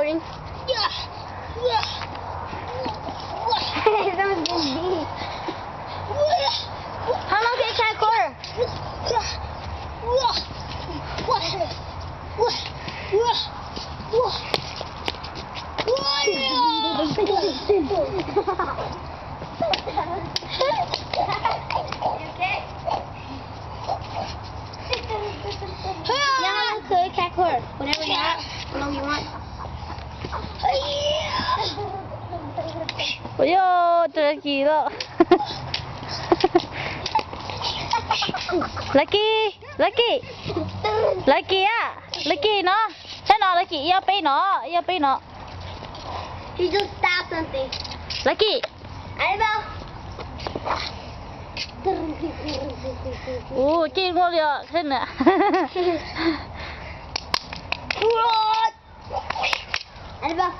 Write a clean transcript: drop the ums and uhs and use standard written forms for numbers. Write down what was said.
recording. Yeah. Yeah. That was good. How long can you try quarter? Cat quarter. Whatever you want. Whatever you want. Ôi dồi, trời kỳ đó. Lucky, Lucky, Lucky á, Lucky nó, thế nó Lucky yêu bé nó. He just stabbed something. Lucky. Annabelle. Chị ngon rồi, thế nè. Annabelle.